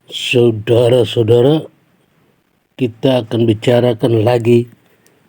Saudara-saudara, kita akan bicarakan lagi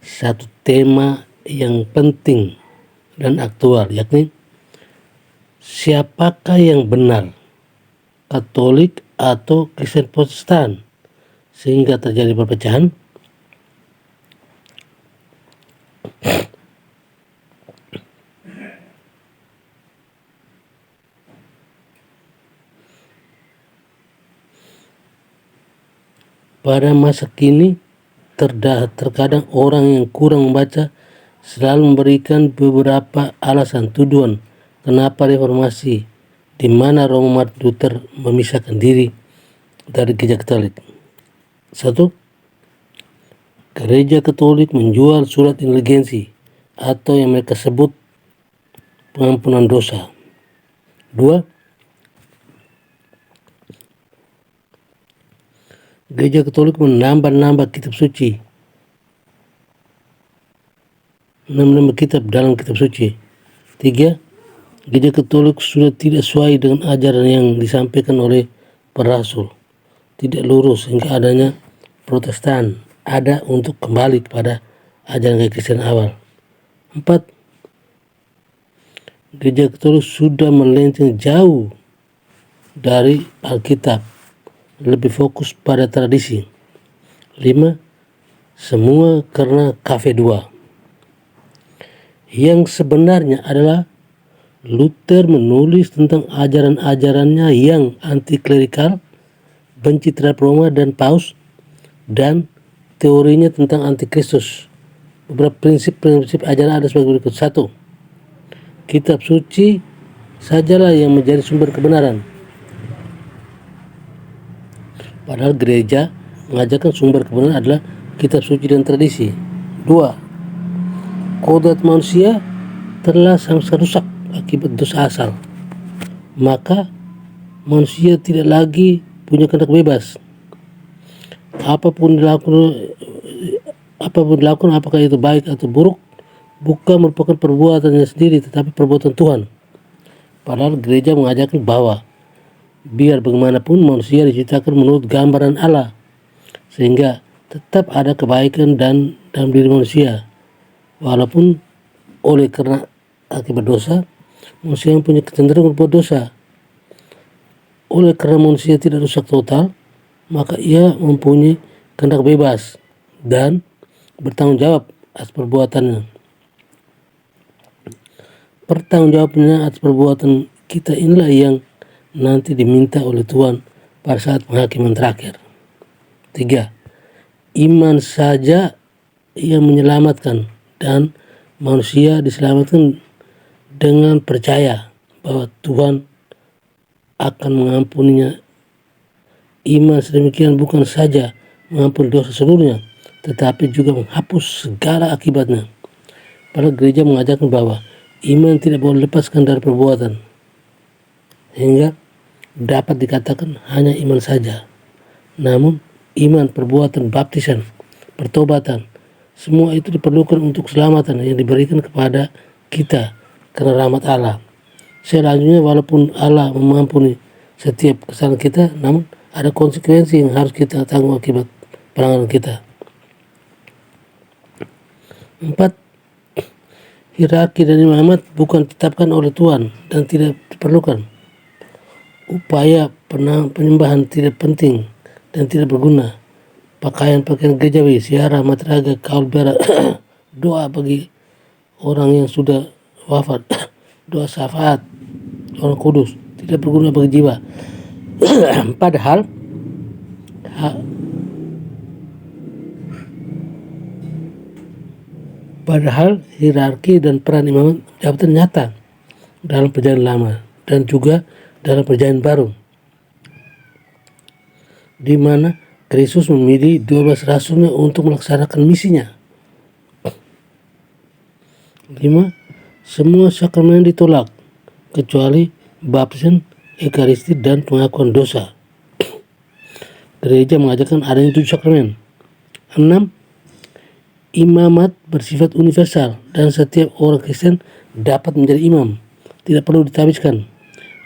satu tema yang penting dan aktual, yakni siapakah yang benar, Katolik atau Kristen Protestan, sehingga terjadi perpecahan. Pada masa kini, terkadang orang yang kurang membaca selalu memberikan beberapa alasan tuduhan kenapa reformasi, di mana Romo Martin Luther memisahkan diri dari gereja Katolik. 1. Gereja Katolik menjual surat indulgensi atau yang mereka sebut pengampunan dosa. 2. Gereja Katolik menambah kitab suci, menambah kitab dalam kitab suci. 3. Gereja Katolik sudah tidak sesuai dengan ajaran yang disampaikan oleh para rasul, tidak lurus, sehingga adanya Protestan ada untuk kembali kepada ajaran Kristen awal. 4. Gereja Katolik sudah melenceng jauh dari Alkitab, lebih fokus pada tradisi. 5. Semua karena KV2. Yang sebenarnya adalah Luther menulis tentang ajaran-ajarannya yang anti-klerikal, benci terhadap Roma dan Paus, dan teorinya tentang antikristus. Beberapa prinsip ajaran ada sebagai berikut. 1. Kitab suci sajalah yang menjadi sumber kebenaran. Padahal gereja mengajarkan sumber kebenaran adalah kitab suci dan tradisi. 2. Kodrat manusia telah sangat rusak akibat dosa asal. Maka manusia tidak lagi punya kehendak bebas. Apapun dilakukan, apakah itu baik atau buruk, bukan merupakan perbuatannya sendiri, tetapi perbuatan Tuhan. Padahal gereja mengajarkan bahwa biar bagaimanapun manusia diciptakan menurut gambaran Allah, sehingga tetap ada kebaikan dalam diri manusia, walaupun oleh karena akibat dosa manusia yang punya kecenderungan berbuat dosa. Oleh karena manusia tidak rusak total, maka ia mempunyai kehendak bebas dan bertanggung jawab atas perbuatannya. Pertanggungjawabannya atas perbuatan kita inilah yang nanti diminta oleh Tuhan pada saat penghakiman terakhir. 3. Iman saja yang menyelamatkan, dan manusia diselamatkan dengan percaya bahwa Tuhan akan mengampuninya. Iman sedemikian bukan saja mengampuni dosa seluruhnya, tetapi juga menghapus segala akibatnya. Padahal gereja mengajarkan bahwa iman tidak boleh lepaskan dari perbuatan, hingga dapat dikatakan hanya iman saja. Namun iman, perbuatan, baptisan, pertobatan, semua itu diperlukan untuk keselamatan yang diberikan kepada kita karena rahmat Allah. Selanjutnya, walaupun Allah mengampuni setiap kesalahan kita, namun ada konsekuensi yang harus kita tanggung akibat pelanggaran kita. 4. Hierarki dan imamat bukan ditetapkan oleh Tuhan dan tidak diperlukan. Upaya penyembahan tidak penting dan tidak berguna. Pakaian-pakaian gerejawi, siara, matraga, kaul berat, doa bagi orang yang sudah wafat, doa syafaat orang kudus tidak berguna bagi jiwa. Padahal hierarki dan peran imam jabatan nyata dalam perjanjian lama dan juga dalam perjanjian baru, di mana Kristus memilih 12 rasulnya untuk melaksanakan misinya. 5. Semua sakramen ditolak kecuali baptisan, ekaristi, dan pengakuan dosa. Gereja mengajarkan adanya 7 sakramen. 6. Imamat bersifat universal dan setiap orang Kristen dapat menjadi imam, tidak perlu ditabiskan.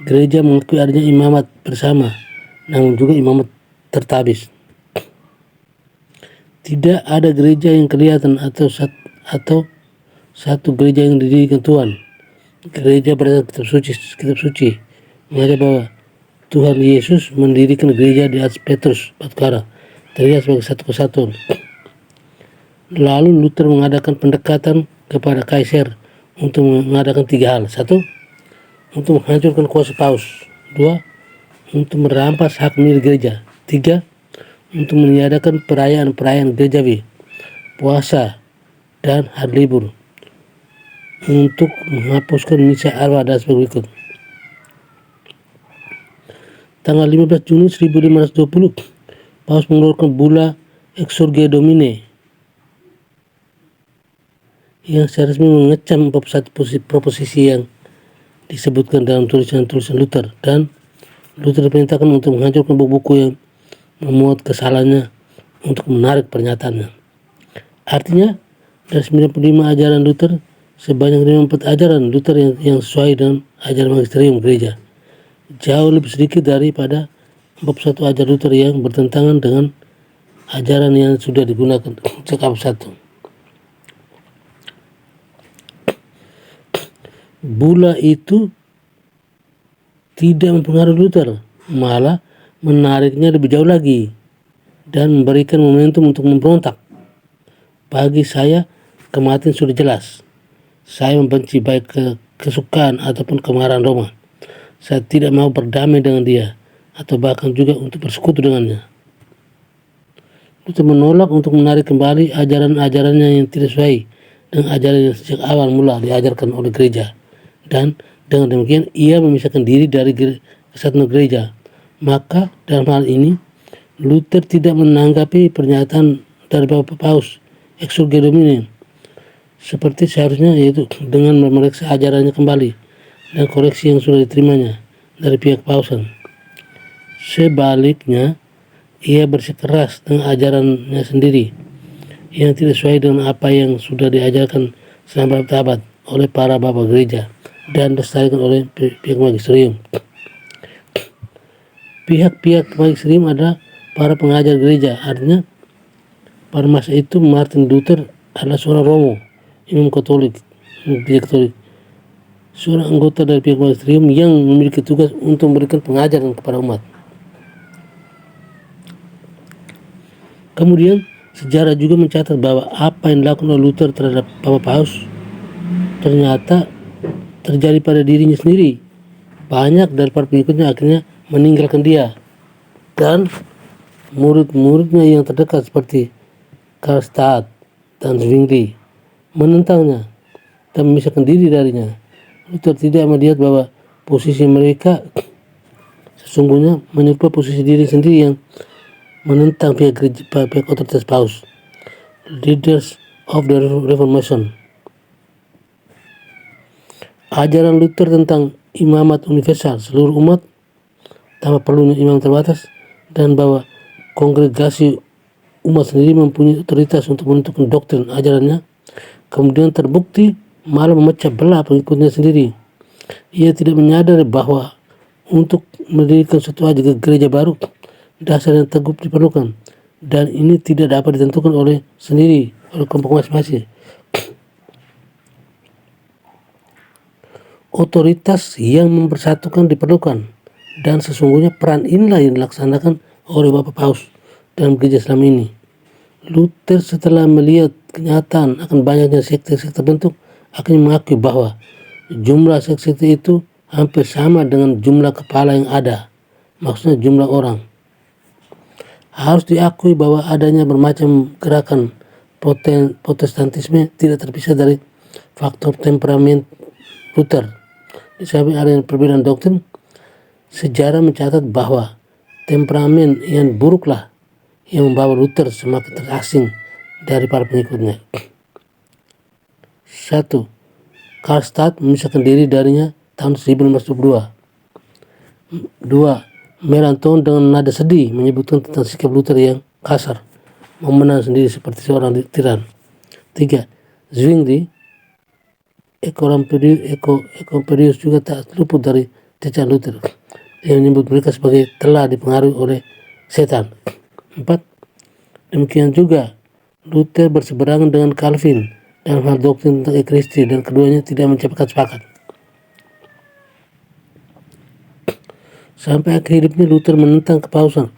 Gereja mengakui adanya imamat bersama, namun juga imamat tertabis. Tidak ada gereja yang kelihatan atau satu gereja yang didirikan Tuhan. Gereja berdasarkan kitab suci mengajar bahwa Tuhan Yesus mendirikan gereja di atas Petrus Batkara, terlihat sebagai satu kesatuan. Lalu Luther mengadakan pendekatan kepada Kaiser untuk mengadakan 3 hal. 1. Untuk menghancurkan kuasa Paus. 2. Untuk merampas hak milik gereja. 3. Untuk meniadakan perayaan-perayaan gerejawi, puasa, dan hari libur. Untuk menghapuskan misa arwah dan berikut. Tanggal 15 Juni 1520, Paus mengeluarkan bula Exsurge Domine yang secara resmi mengecam satu proposisi yang disebutkan dalam tulisan-tulisan Luther, dan Luther diperintahkan untuk menghancurkan buku-buku yang memuat kesalahannya untuk menarik pernyataannya. Artinya, dari 95 ajaran Luther, sebanyak 54 ajaran Luther yang sesuai dengan ajaran magisterium gereja. Jauh lebih sedikit daripada 41 ajaran Luther yang bertentangan dengan ajaran yang sudah digunakan sejak abad 1. Bula itu tidak mempengaruhi Luther, malah menariknya lebih jauh lagi dan memberikan momentum untuk memberontak. Bagi saya, kematian sudah jelas. Saya membenci baik kesukaan ataupun kemarahan Roma. Saya tidak mau berdamai dengan dia atau bahkan juga untuk bersekutu dengannya. Luther menolak untuk menarik kembali ajaran-ajarannya yang tidak sesuai dengan ajaran yang sejak awal mula diajarkan oleh gereja, dan dengan demikian ia memisahkan diri dari kesatuan gereja. Maka dalam hal ini Luther tidak menanggapi pernyataan dari Bapak Paus Exsurge Domine seperti seharusnya, yaitu dengan memeriksa ajarannya kembali dan koreksi yang sudah diterimanya dari pihak Pausan. Sebaliknya, ia bersikeras dengan ajarannya sendiri yang tidak sesuai dengan apa yang sudah diajarkan selama berabad-abad oleh para bapak gereja dan dilestarikan oleh pihak magisterium. Pihak-pihak magisterium adalah para pengajar gereja. Artinya, pada masa itu Martin Luther adalah seorang Romo, imam Katolik, seorang anggota dari pihak magisterium yang memiliki tugas untuk memberikan pengajaran kepada umat. Kemudian, sejarah juga mencatat bahwa apa yang dilakukan oleh Luther terhadap Papa Paus ternyata terjadi pada dirinya sendiri. Banyak dari para pengikutnya akhirnya meninggalkan dia, dan murid-muridnya yang terdekat seperti Karlstadt dan Zwingli menentangnya dan memisahkan diri darinya. Luther tidak melihat bahwa posisi mereka sesungguhnya menyerupai posisi diri sendiri yang menentang pihak otoritas Paus, leaders of the Reformation. Ajaran Luther tentang imamat universal seluruh umat tanpa perlunya imam terbatas, dan bahwa kongregasi umat sendiri mempunyai otoritas untuk menentukan doktrin ajarannya, kemudian terbukti malah memecah belah pengikutnya sendiri. Ia tidak menyadari bahwa untuk mendirikan suatu gereja baru, dasar yang teguh diperlukan, dan ini tidak dapat ditentukan oleh kelompok masing-masing. Otoritas yang mempersatukan diperlukan, dan sesungguhnya peran inilah yang dilaksanakan oleh Bapak Paus dalam gereja selama ini. Luther setelah melihat kenyataan akan banyaknya sekte-sekte terbentuk, akhirnya mengakui bahwa jumlah sekte itu hampir sama dengan jumlah kepala yang ada, maksudnya jumlah orang. Harus diakui bahwa adanya bermacam gerakan Protestantisme tidak terpisah dari faktor temperamen Luther. Di samping adanya perbedaan doktrin, sejarah mencatat bahwa temperamen yang buruklah yang membawa Luther semakin terasing dari para pengikutnya. 1. Karlstadt memisahkan diri darinya tahun 1522. 2. Melanchthon dengan nada sedih menyebutkan tentang sikap Luther yang kasar, memenang sendiri seperti seorang tiran. 3. Zwingli, Ecomperius juga tak luput dari cacaan Luther yang menyebut mereka sebagai telah dipengaruhi oleh setan. 4. Demikian juga Luther berseberangan dengan Calvin dalam hal doktrin tentang ekaristi dan keduanya tidak mencapai sepakat. Sampai akhir hidupnya Luther menentang kepausan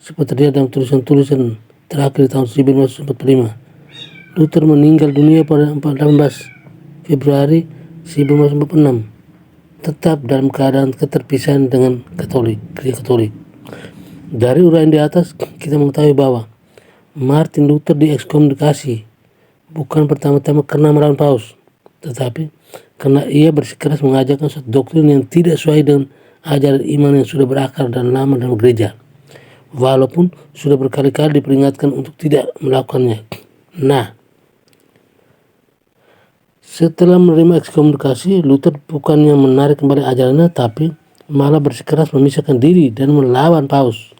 seperti terlihat dalam tulisan-tulisan terakhir di tahun 1545. Luther meninggal dunia pada 18 Februari 1546, tetap dalam keadaan keterpisahan dengan Gereja Katolik. Dari uraian di atas kita mengetahui bahwa Martin Luther diekskomunikasi bukan pertama-tama karena melawan Paus, tetapi karena ia bersikeras mengajarkan suatu doktrin yang tidak sesuai dengan ajaran iman yang sudah berakar dan lama dalam gereja, walaupun sudah berkali-kali diperingatkan untuk tidak melakukannya. Nah, setelah menerima ekskomunikasi, Luther bukannya menarik kembali ajarannya, tapi malah bersikeras memisahkan diri dan melawan Paus.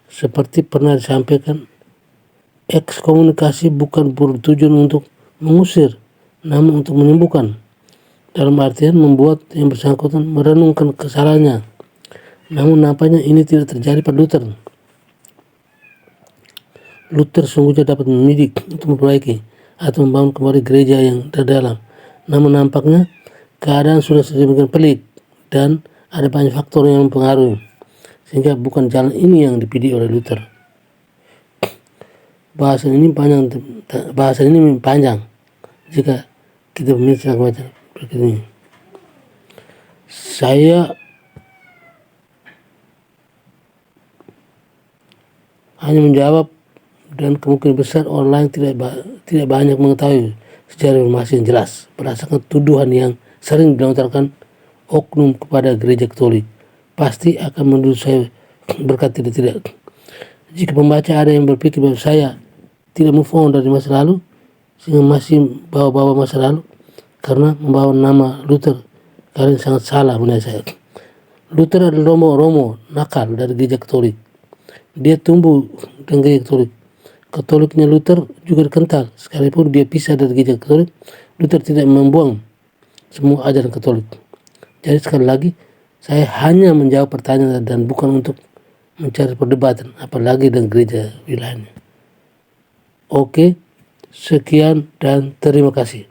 Seperti pernah disampaikan, ekskomunikasi bukan bertujuan untuk mengusir, namun untuk menyembuhkan. Dalam artian membuat yang bersangkutan merenungkan kesalahannya. Namun nampaknya ini tidak terjadi pada Luther. Luther sungguhnya dapat mendidik untuk memperbaiki atau membangun kembali gereja yang terdalam. Namun nampaknya keadaan sudah sedemikian pelik dan ada banyak faktor yang mempengaruhi, sehingga bukan jalan ini yang dipilih oleh Luther. Bahasan ini panjang jika kita membaca berikut ini. Saya hanya menjawab, dan kemungkinan besar orang lain tidak banyak mengetahui sejarah reformasi yang jelas berdasarkan tuduhan yang sering dilontarkan oknum kepada gereja Katolik. Pasti akan menuduh saya berkata tidak. Jika pembaca ada yang berpikir bahwa saya tidak move on dari masa lalu, sehingga masih bawa-bawa masa lalu karena membawa nama Luther, kalian sangat salah menilai saya. Luther adalah romo nakal dari gereja Katolik. Dia tumbuh dengan gereja Katolik. Katoliknya Luther juga kental, sekalipun dia pisah dari gereja Katolik, Luther tidak membuang semua ajaran Katolik. Jadi sekali lagi, saya hanya menjawab pertanyaan dan bukan untuk mencari perdebatan, apalagi dengan gereja wilayahnya. Oke, sekian dan terima kasih.